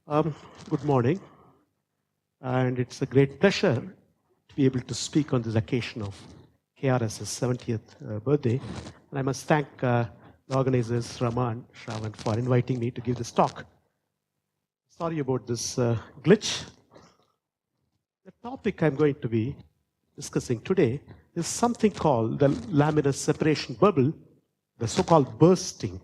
Good morning, and it's a great pleasure to be able to speak on this occasion of KRS's 70th birthday. And I must thank the organizers, Shravan, for inviting me to give this talk. Sorry about this glitch. The topic I'm going to be discussing today is something called the Laminar Separation Bubble, the so-called bursting.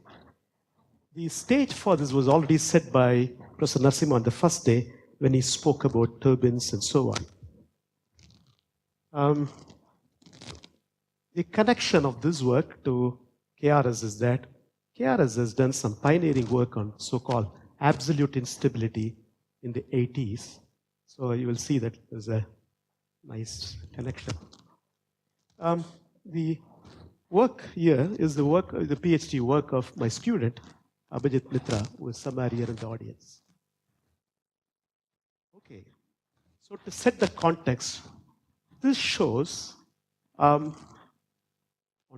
The stage for this was already set by Professor Narasimha on the first day when he spoke about turbulence and so on. The connection of this work to KRS is that KRS has done some pioneering work on so-called absolute instability in the 80s. So you will see that there's a nice connection. The work here is the PhD work of my student, Abhijit Mitra, who is somewhere here in the audience. Okay, so to set the context, this shows on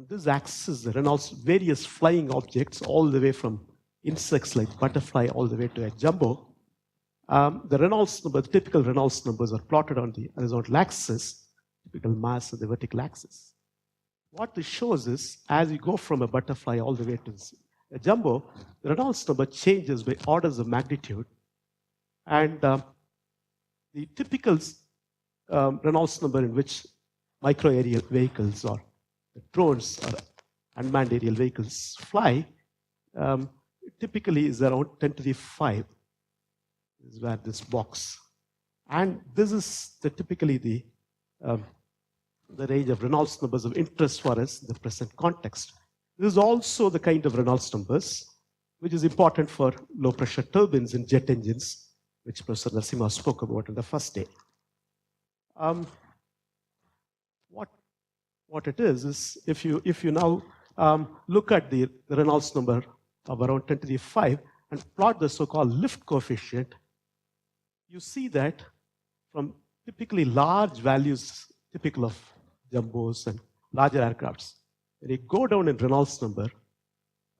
this axis the Reynolds various flying objects all the way from insects like butterfly all the way to a jumbo. The Reynolds number, the typical Reynolds numbers are plotted on the horizontal axis, typical mass on the vertical axis. What this shows is as you go from a butterfly all the way to a jumbo, the Reynolds number changes by orders of magnitude. And the typical Reynolds number in which micro-aerial vehicles or drones or unmanned aerial vehicles fly typically is around 10 to the 5. This is where this box. And this is typically the range of Reynolds numbers of interest for us in the present context. This is also the kind of Reynolds numbers which is important for low pressure turbines in jet engines, which Professor Narasimha spoke about on the first day. What it is if you now look at the Reynolds number of around 10 to the 5 and plot the so-called lift coefficient, you see that from typically large values, typical of jumbos and larger aircrafts, when you go down in Reynolds number,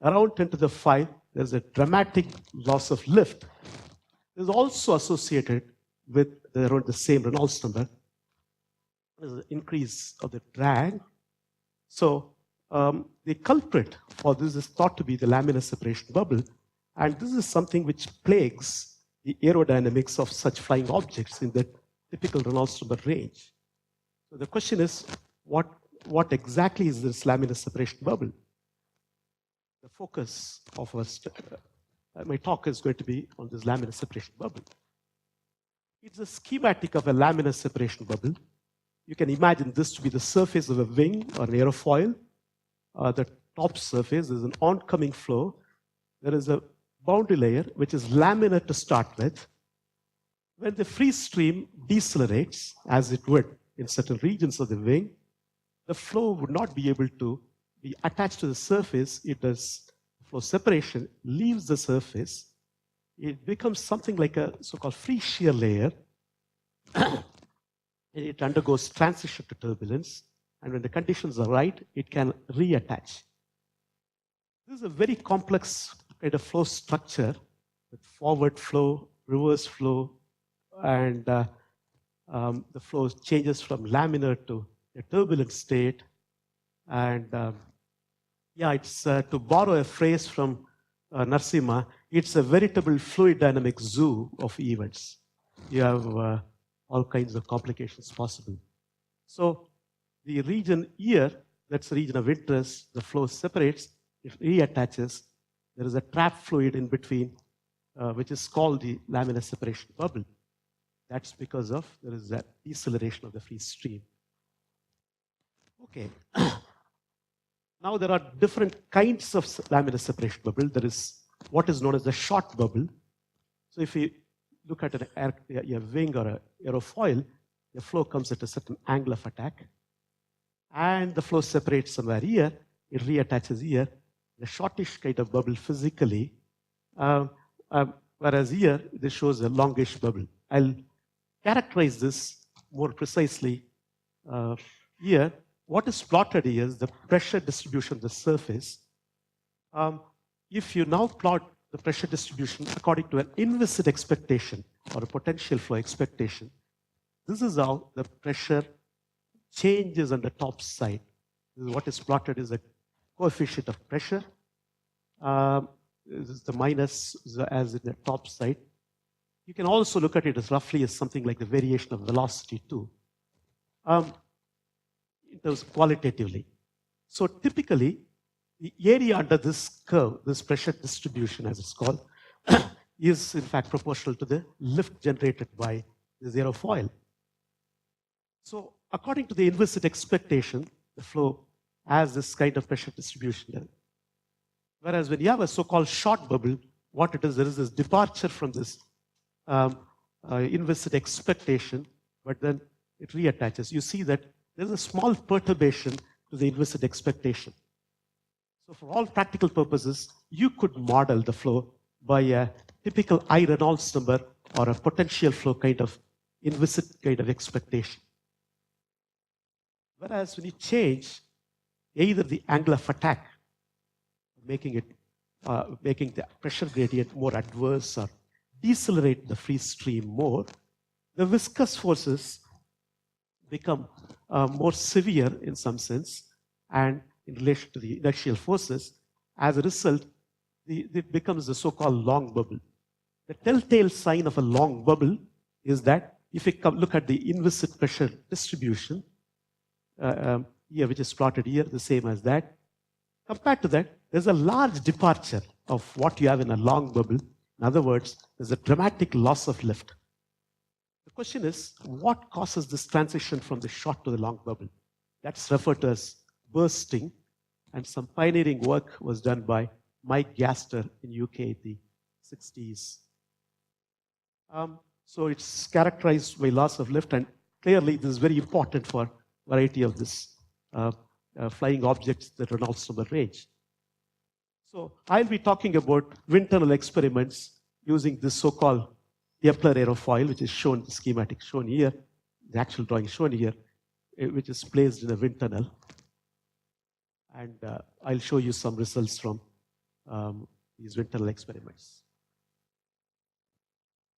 around 10 to the 5, there's a dramatic loss of lift. This is also associated with around the same Reynolds number. There's an increase of the drag. So the culprit for this is thought to be the Laminar Separation Bubble. And this is something which plagues the aerodynamics of such flying objects in the typical Reynolds number range. So the question is, what exactly is this Laminar Separation Bubble? The focus of my talk is going to be on this Laminar Separation Bubble. It's a schematic of a Laminar Separation Bubble. You can imagine this to be the surface of a wing or an aerofoil. The top surface is an oncoming flow. There is a boundary layer which is laminar to start with. When the free stream decelerates, as it would in certain regions of the wing, the flow would not be able to be attached to the surface. It does flow separation, leaves the surface. It becomes something like a so-called free shear layer. It undergoes transition to turbulence. And when the conditions are right, it can reattach. This is a very complex kind of flow structure with forward flow, reverse flow, and the flow changes from laminar to a turbulent state. And it's to borrow a phrase from Narasimha, it's a veritable fluid dynamic zoo of events. You have all kinds of complications possible. So the region here, that's the region of interest, the flow separates, it reattaches. There is a trapped fluid in between, which is called the Laminar Separation Bubble. That's because of there is a deceleration of the free stream. Okay. Now there are different kinds of Laminar Separation Bubble. There is what is known as the short bubble. So if you look at a wing or an aerofoil, the flow comes at a certain angle of attack. And the flow separates somewhere here, it reattaches here. The shortish kind of bubble physically, whereas here, this shows a longish bubble. I'll characterize this more precisely here. What is plotted here is the pressure distribution of the surface. If you now plot the pressure distribution according to an inviscid expectation or a potential flow expectation. This is how the pressure changes on the top side. This is what is plotted is the coefficient of pressure. This is the minus as in the top side. You can also look at it as roughly as something like the variation of velocity too, in terms of qualitatively. So typically, the area under this curve, this pressure distribution as it's called, is in fact proportional to the lift generated by the aerofoil. So according to the inviscid expectation, the flow has this kind of pressure distribution. Whereas when you have a so-called short bubble, what it is, there is this departure from this inviscid expectation, but then it reattaches. You see that there is a small perturbation to the inviscid expectation. So for all practical purposes, you could model the flow by a typical I Reynolds number or a potential flow kind of inviscid kind of expectation. Whereas when you change either the angle of attack, making the pressure gradient more adverse or decelerate the free stream more, the viscous forces become more severe in some sense, and in relation to the inertial forces, as a result, it becomes the so-called long bubble. The telltale sign of a long bubble is that if you look at the inviscid pressure distribution, here, which is plotted here, the same as that, compared to that, there's a large departure of what you have in a long bubble. In other words, there's a dramatic loss of lift. The question is, what causes this transition from the short to the long bubble? That's referred to as bursting, and some pioneering work was done by Mike Gaster in UK in the 60s. So it's characterized by loss of lift, and clearly this is very important for a variety of this flying objects, the Reynolds number range. So I'll be talking about wind tunnel experiments using this so-called Kepler aerofoil, which is shown in the schematic shown here, the actual drawing shown here, which is placed in a wind tunnel. And I'll show you some results from these wind tunnel experiments.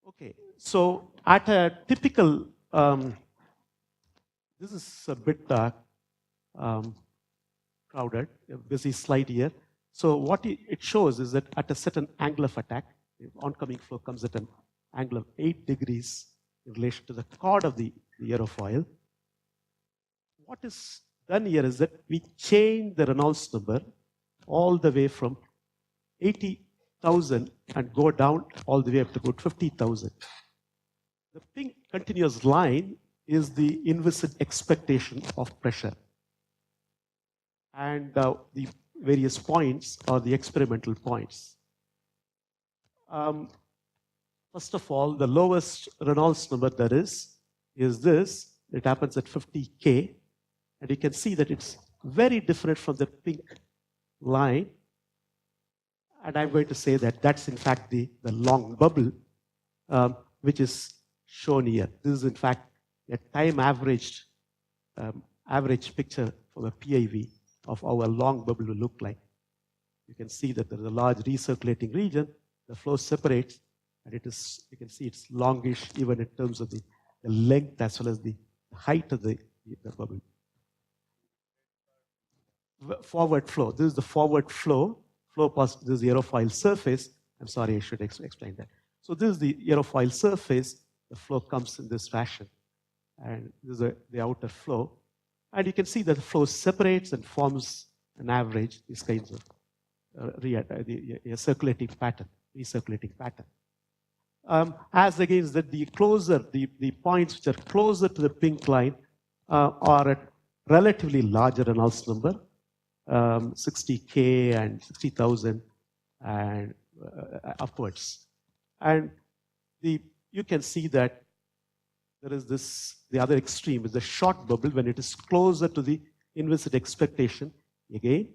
Okay, so at a typical, this is a bit crowded, a busy slide here. So what it shows is that at a certain angle of attack, the oncoming flow comes at an angle of 8 degrees in relation to the chord of the aerofoil. What is done here is that we change the Reynolds number all the way from 80,000 and go down all the way up to about 50,000. The pink continuous line is the inviscid expectation of pressure. And the various points are the experimental points. First of all, the lowest Reynolds number there is this. It happens at 50K. And you can see that it's very different from the pink line. And I'm going to say that that's in fact the long bubble, which is shown here. This is in fact a time averaged average picture for a PIV of how a long bubble will look like. You can see that there is a large recirculating region. The flow separates, and it is, you can see it's longish even in terms of the length as well as the height of the bubble. Forward flow. This is the forward flow. Flow past this aerofoil surface. I'm sorry, I should explain that. So this is the aerofoil surface. The flow comes in this fashion. And this is the outer flow. And you can see that the flow separates and forms an average, these kinds of circulating pattern, recirculating pattern. As against that, the points which are closer to the pink line are at relatively larger Reynolds number, 60K and 60,000 and upwards. And you can see that there is this, the other extreme is the short bubble when it is closer to the inviscid expectation. Again,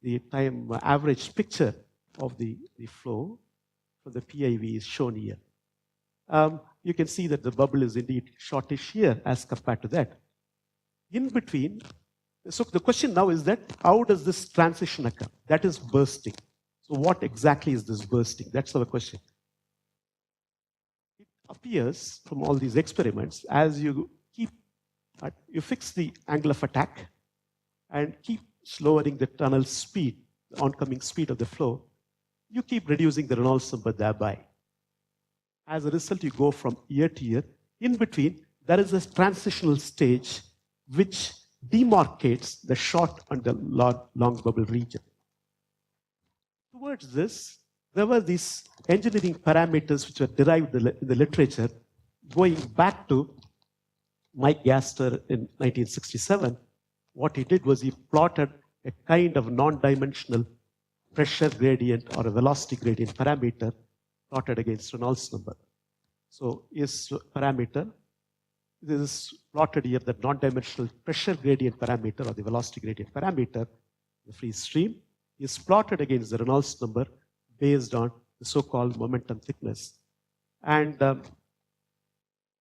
the time average picture of the flow for the PIV is shown here. You can see that the bubble is indeed shortish here as compared to that. In between, so the question now is that how does this transition occur? That is bursting. So what exactly is this bursting? That's our question. It appears from all these experiments as you you fix the angle of attack and keep lowering the tunnel speed, the oncoming speed of the flow, you keep reducing the Reynolds number thereby. As a result, you go from year to year. In between, there is a transitional stage which demarcates the short and the long bubble region. Towards this, there were these engineering parameters which were derived in the literature going back to Mike Gaster in 1967. What he did was he plotted a kind of non-dimensional pressure gradient or a velocity gradient parameter plotted against Reynolds number. So his parameter, this is plotted here, the non-dimensional pressure gradient parameter or the velocity gradient parameter, the free stream, is plotted against the Reynolds number based on the so-called momentum thickness. And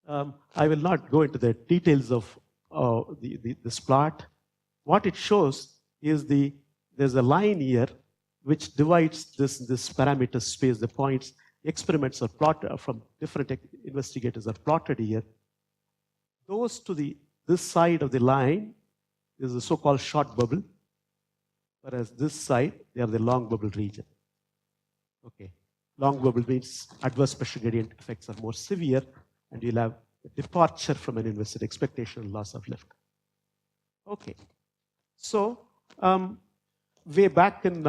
I will not go into the details of this plot. What it shows is there's a line here which divides this parameter space, the points. Experiments are plotted from different investigators are plotted here. Those to this side of the line is the so-called short bubble, whereas this side, they are the long bubble region. Okay, long bubble means adverse pressure gradient effects are more severe, and you'll have a departure from an invested expectation and loss of lift. Okay, so way back in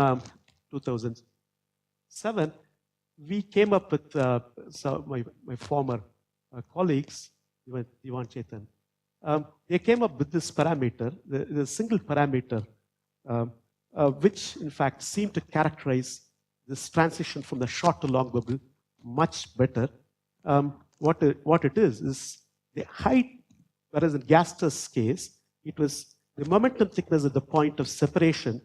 2007, we came up with my former colleagues, Ivan Chetan. They came up with this parameter, the single parameter, which in fact seemed to characterize this transition from the short to long bubble much better. What it is the height, whereas in Gaster's case, it was the momentum thickness at the point of separation,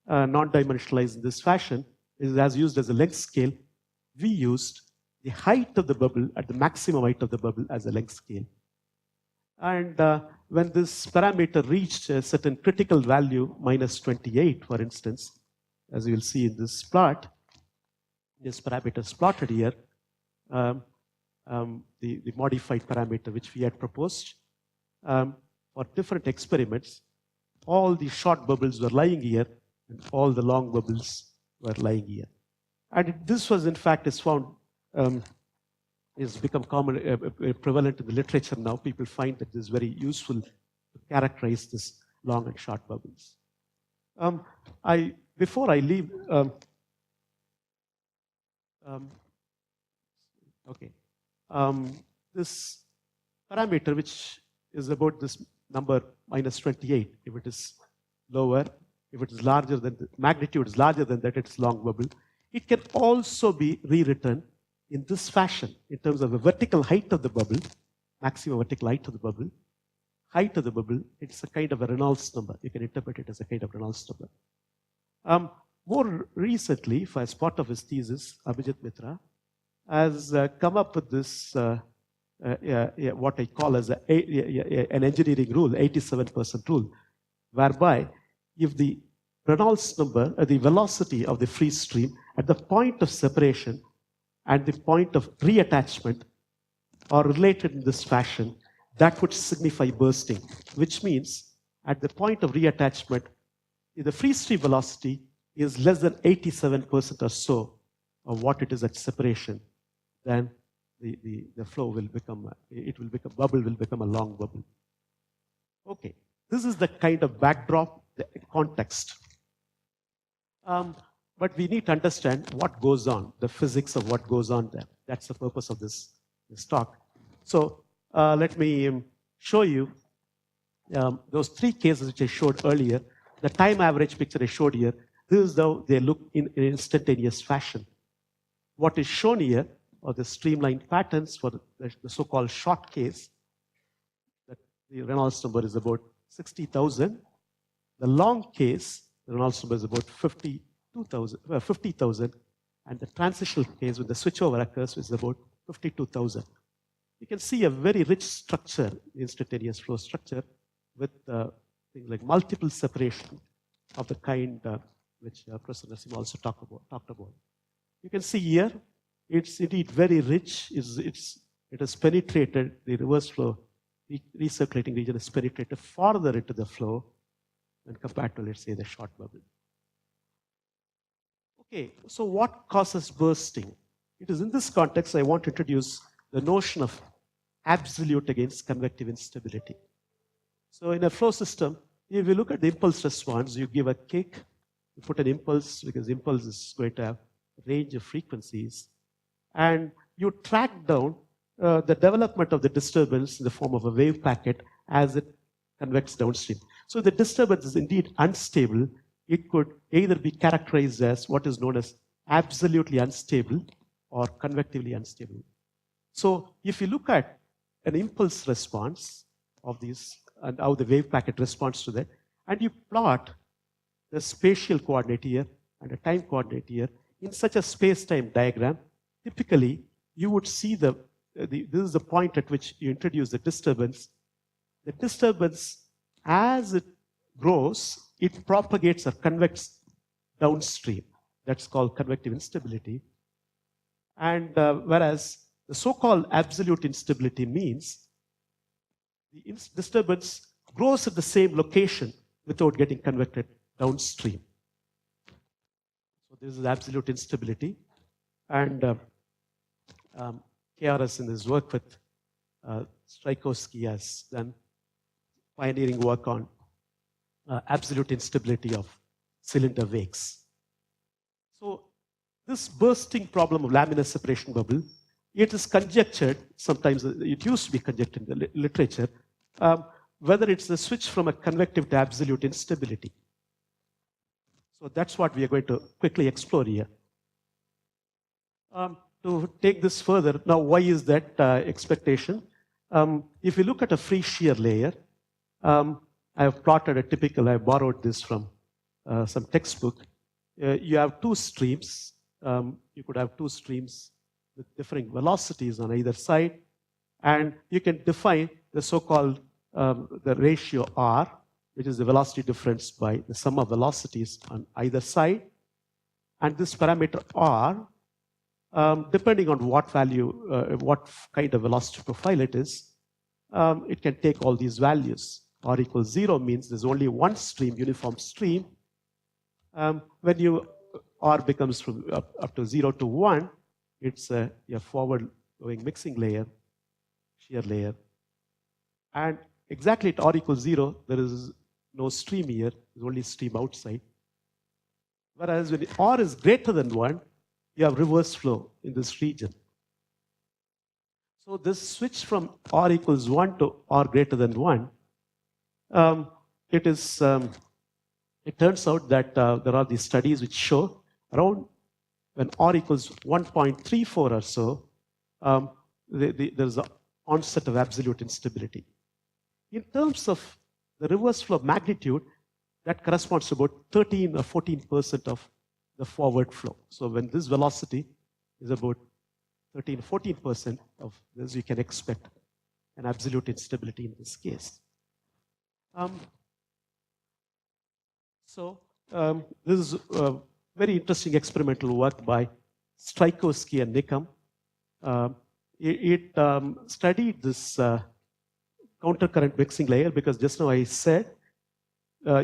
non-dimensionalized in this fashion, is as used as a length scale. We used the height of the bubble at the maximum height of the bubble as a length scale. And when this parameter reached a certain critical value, minus 28, for instance, as you will see in this plot, this parameter is plotted here, the modified parameter which we had proposed. For different experiments, all the short bubbles were lying here, and all the long bubbles were lying here. And this was, in fact, is found, is become common, prevalent in the literature now. People find that this is very useful to characterize this long and short bubbles. Before I leave, this parameter, which is about this number minus 28, if it is lower, if it is larger than the magnitude is larger than that, it's long bubble. It can also be rewritten in this fashion in terms of the vertical height of the bubble, maximum vertical height of the bubble, height of the bubble. It's a kind of a Reynolds number. You can interpret it as a kind of Reynolds number. More recently, as part of his thesis, Abhijit Mitra has come up with this, what I call as an engineering rule, 87% rule, whereby if the Reynolds number, the velocity of the free stream at the point of separation and the point of reattachment are related in this fashion, that would signify bursting, which means at the point of reattachment, if the free stream velocity is less than 87% or so of what it is at separation, then the flow will become, bubble will become a long bubble. Okay, this is the kind of backdrop, the context. But we need to understand what goes on, the physics of what goes on there. That's the purpose of this talk. So let me show you those three cases which I showed earlier. The time average picture I showed here, this is how they look in an instantaneous fashion. What is shown here are the streamlined patterns for the so-called short case. That the Reynolds number is about 60,000. The long case, the Reynolds number is about 50,000, and the transitional case with the switchover occurs is about 52,000. You can see a very rich structure, instantaneous flow structure, with things like multiple separation of the kind which Professor Nassim also talked about. You can see here, it's indeed very rich. It has penetrated the reverse flow, recirculating region has penetrated farther into the flow when compared to, let's say, the short bubble. Okay, so what causes bursting? It is in this context I want to introduce the notion of absolute against convective instability. So in a flow system, if you look at the impulse response, you give a kick, you put an impulse, because impulse is going to have a range of frequencies, and you track down the development of the disturbance in the form of a wave packet as it convects downstream. So the disturbance is indeed unstable. It could either be characterized as what is known as absolutely unstable or convectively unstable. So if you look at an impulse response of these and how the wave packet responds to that, and you plot the spatial coordinate here and a time coordinate here in such a space-time diagram, typically you would see this is the point at which you introduce the disturbance. The disturbance, as it grows, it propagates or convects downstream. That's called convective instability. And whereas the so-called absolute instability means the disturbance grows at the same location without getting convected downstream. So this is absolute instability. And KRS in his work with Strykowski has done pioneering work on absolute instability of cylinder wakes. So this bursting problem of laminar separation bubble, it is conjectured, sometimes it used to be conjectured in the literature, whether it's a switch from a convective to absolute instability. So that's what we are going to quickly explore here. To take this further, now why is that expectation? If you look at a free shear layer, I have plotted a typical, I borrowed this from some textbook. You have two streams. You could have two streams with differing velocities on either side. And you can define the so-called the ratio R, which is the velocity difference by the sum of velocities on either side. And this parameter R, depending on what value, what kind of velocity profile it is, it can take all these values. R equals 0 means there's only one stream, uniform stream. When R becomes from up to 0 to 1, it's a forward-going mixing layer, shear layer. And exactly at R equals 0, there is no stream here, there's only stream outside. Whereas when R is greater than 1, you have reverse flow in this region. So this switch from R equals 1 to R greater than 1, it turns out that there are these studies which show around when R equals 1.34 or so, there's an onset of absolute instability. In terms of the reverse flow magnitude, that corresponds to about 13 or 14% of the forward flow. So when this velocity is about 13, 14% of this, you can expect an absolute instability in this case. This is very interesting experimental work by Strykowski and Nickham. It studied this countercurrent mixing layer because just now I said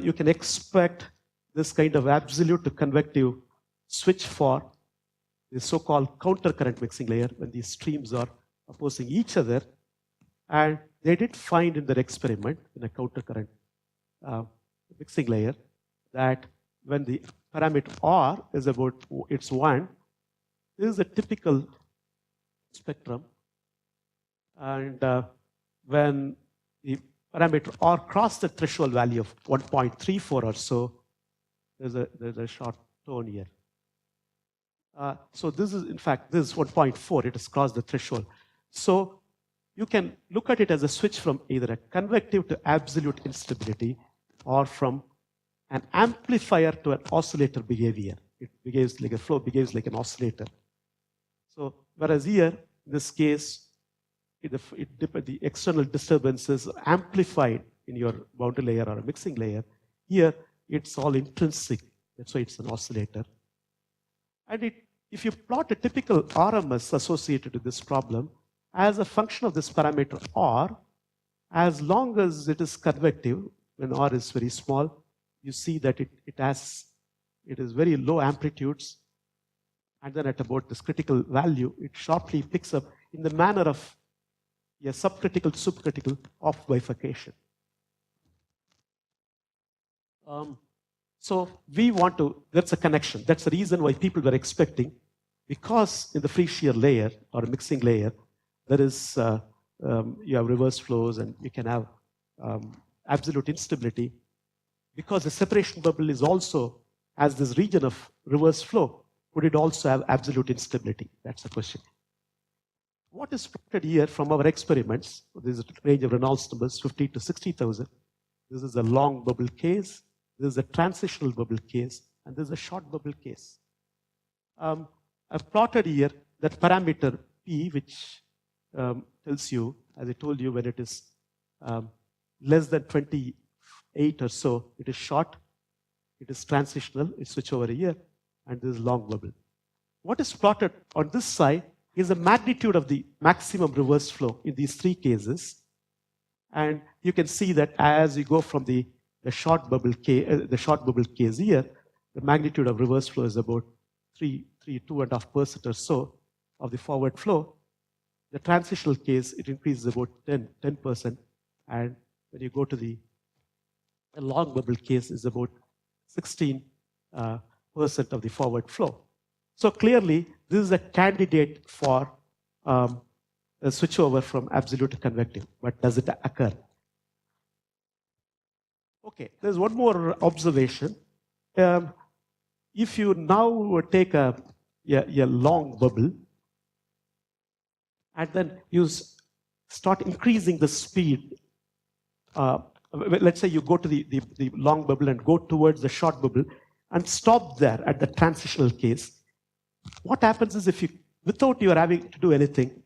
you can expect this kind of absolute to convective switch for the so-called countercurrent mixing layer when these streams are opposing each other. And they did find in their experiment in a countercurrent mixing layer that when the parameter R is about it's 1, this is a typical spectrum. And when the parameter R crossed the threshold value of 1.34 or so, there's a short tone here. So this is, in fact, this is 1.4. It has crossed the threshold. So you can look at it as a switch from either a convective to absolute instability or from an amplifier to an oscillator behavior. It behaves like a flow, behaves like an oscillator. So whereas here, in this case, the external disturbances are amplified in your boundary layer or a mixing layer. Here, it's all intrinsic That's why it's an oscillator. And if you plot a typical RMS associated with this problem as a function of this parameter R, as long as it is convective, when R is very small, you see that it is very low amplitudes, and then at about this critical value, it sharply picks up in the manner of a subcritical to supercritical off bifurcation. So we want to, that's a connection. That's the reason why people were expecting, because in the free shear layer or mixing layer, there is, you have reverse flows and you can have absolute instability. Because the separation bubble is also, as this region of reverse flow, would it also have absolute instability? That's the question. What is plotted here from our experiments, this is a range of Reynolds numbers, 50 to 60,000. This is a long bubble case. This is a transitional bubble case, and this is a short bubble case. I've plotted here that parameter P, which tells you, as I told you, when it is less than 28 or so, it is short, it is transitional, it switch over here, and this is long bubble. What is plotted on this side is the magnitude of the maximum reverse flow in these three cases. And you can see that as you go from the short bubble case here, the magnitude of reverse flow is about 2.5% or so of the forward flow. The transitional case, it increases about 10%. And when you go to the long bubble case, is about 16% of the forward flow. So clearly, this is a candidate for a switchover from absolute to convective. But does it occur? Okay, there's one more observation. If you now take a long bubble and then you start increasing the speed, let's say you go to the long bubble and go towards the short bubble and stop there at the transitional case, what happens is without you having to do anything,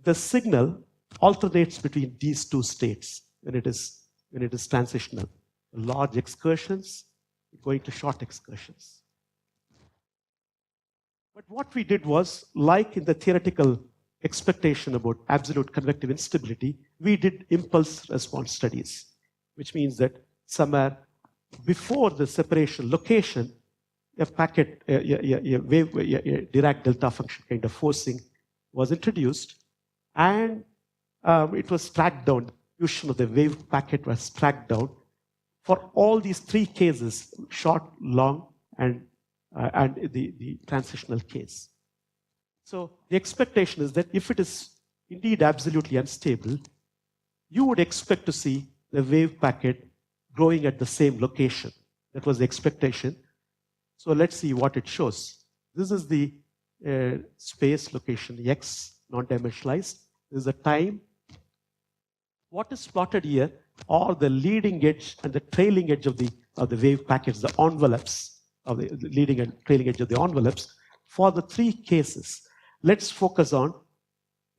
the signal alternates between these two states when it is transitional. Large excursions going to short excursions. But what we did was, like in the theoretical expectation about absolute convective instability, we did impulse response studies, which means that somewhere before the separation location, a packet, a Dirac delta function kind of forcing was introduced, and it was tracked down. The distribution of the wave packet was tracked down for all these three cases: short, long, and the transitional case. So the expectation is that if it is indeed absolutely unstable, you would expect to see the wave packet growing at the same location. That was the expectation. So let's see what it shows. This is the space location x, non-dimensionalized. This is the time. What is plotted here are the leading edge and the trailing edge of the wave packets, the envelopes of the leading and trailing edge of the envelopes for the three cases. Let's focus on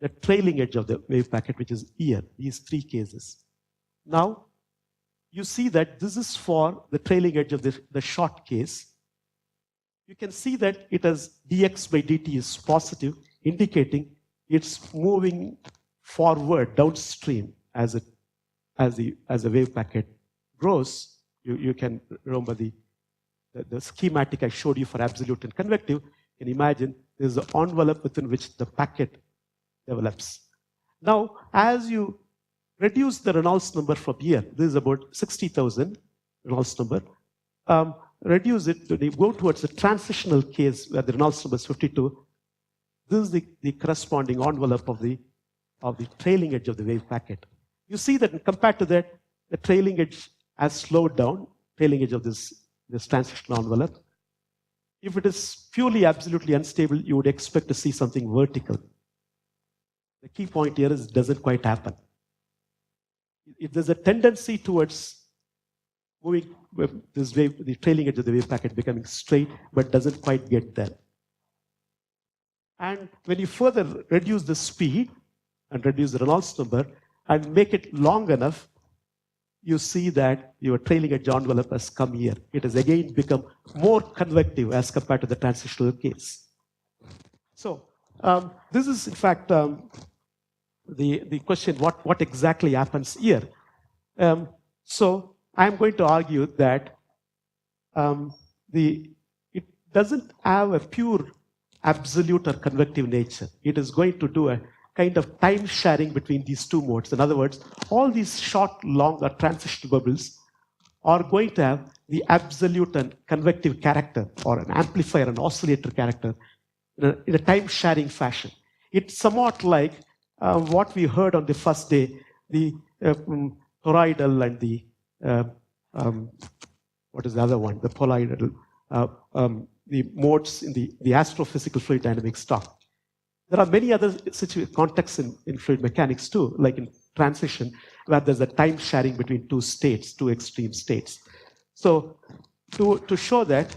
the trailing edge of the wave packet, which is here, these three cases. Now, you see that this is for the trailing edge of the short case. You can see that it has dx by dt is positive, indicating it's moving forward downstream as the wave packet grows. You can remember the schematic I showed you for absolute and convective. You can imagine there's an envelope within which the packet develops. Now, as you reduce the Reynolds number from here, this is about 60,000 Reynolds number. Reduce it, when you go towards the transitional case where the Reynolds number is 52, this is the corresponding envelope of the trailing edge of the wave packet. You see that compared to that, the trailing edge has slowed down, trailing edge of this transitional envelope. If it is purely absolutely unstable, you would expect to see something vertical. The key point here is it doesn't quite happen. If there's a tendency towards moving this wave, the trailing edge of the wave packet becoming straight, but doesn't quite get there. And when you further reduce the speed and reduce the Reynolds number and make it long enough, you see that your trailing edge envelope has come here. It has again become more convective as compared to the transitional case. So this is, in fact, the question, what exactly happens here? So I'm going to argue that it doesn't have a pure absolute or convective nature. It is going to do a kind of time sharing between these two modes. In other words, all these short, long, or transitional bubbles are going to have the absolute and convective character, or an amplifier and oscillator character, in a time sharing fashion. It's somewhat like what we heard on the first day, the toroidal and the what is the other one? The poloidal, the modes in the astrophysical fluid dynamics talk. There are many other contexts in fluid mechanics too, like in transition, where there's a time sharing between two states, two extreme states. So to show that,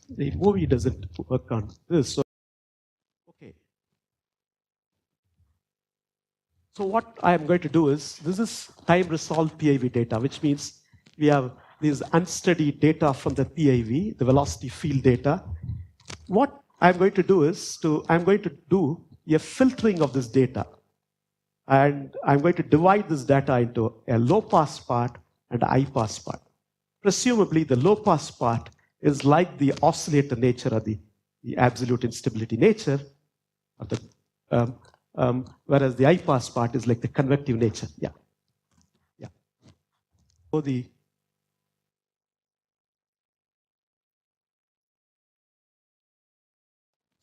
the movie doesn't work on this. So, okay. So what I am going to do is, this is time-resolved PIV data, which means we have these unsteady data from the PIV, the velocity field data. What I'm going to do is, I'm going to do a filtering of this data. And I'm going to divide this data into a low-pass part and a high-pass part. Presumably, the low-pass part is like the oscillator nature, or the absolute instability nature, or the, whereas the high-pass part is like the convective nature. Yeah. Yeah. So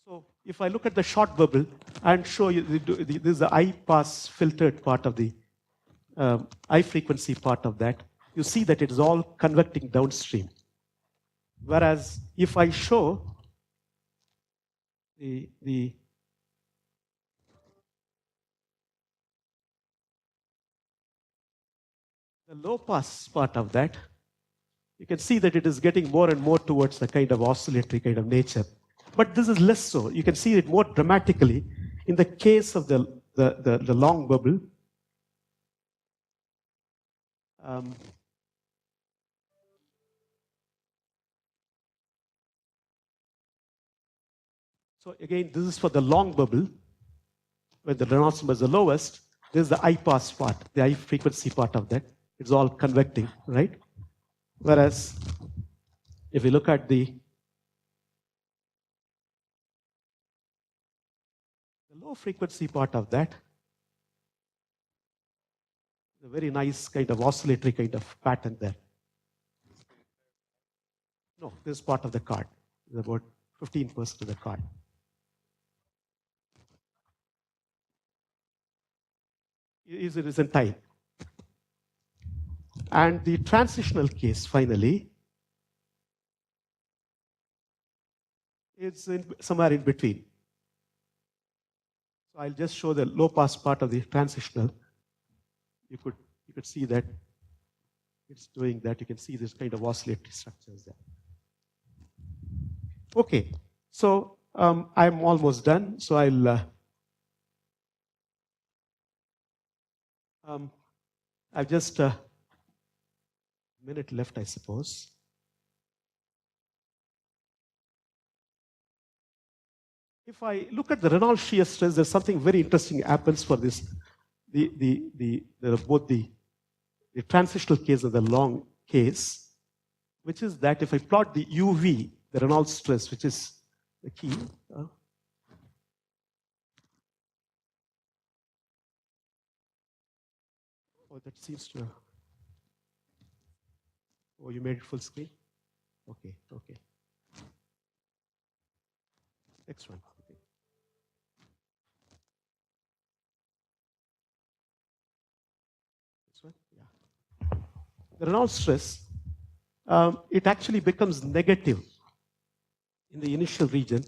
So if I look at the short bubble and show you, this is the high-pass filtered part of the high-frequency part of that, you see that it is all convecting downstream. Whereas if I show the low-pass part of that, you can see that it is getting more and more towards the kind of oscillatory kind of nature. But this is less so. You can see it more dramatically in the case of the long bubble. So again, this is for the long bubble, where the Reynolds number is the lowest. This is the high pass part, the high frequency part of that. It's all convecting, right? Whereas if you look at the low frequency part of that, a very nice kind of oscillatory kind of pattern there. No, this is part of the card. It's about 15% of the card. It is in time. And the transitional case, finally, it's somewhere in between. So I'll just show the low pass part of the transitional. You could see that it's doing that. You can see this kind of oscillatory structures there. Okay, so I'm almost done. So I've just a minute left, I suppose. If I look at the Reynolds shear stress, there's something very interesting happens for this. Both the transitional case and the long case, which is that if I plot the UV, the Reynolds stress, which is the key. Oh, that seems to. Oh, you made it full screen? Okay, okay. Next one. Okay. This one, yeah. The Reynolds stress, it actually becomes negative in the initial region.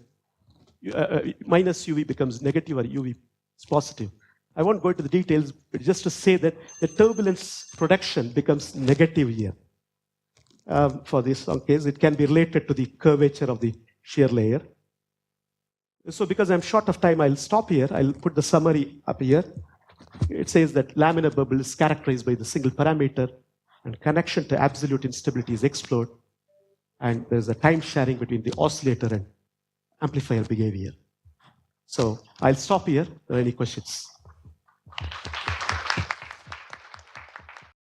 Minus UV becomes negative, or UV is positive. I won't go into the details, but just to say that the turbulence production becomes negative here. For this case, it can be related to the curvature of the shear layer. So because I'm short of time, I'll stop here. I'll put the summary up here. it says that laminar bubble is characterized by the single parameter, and connection to absolute instability is explored, and there's a time sharing between the oscillator and amplifier behavior. So I'll stop here. Are there any questions?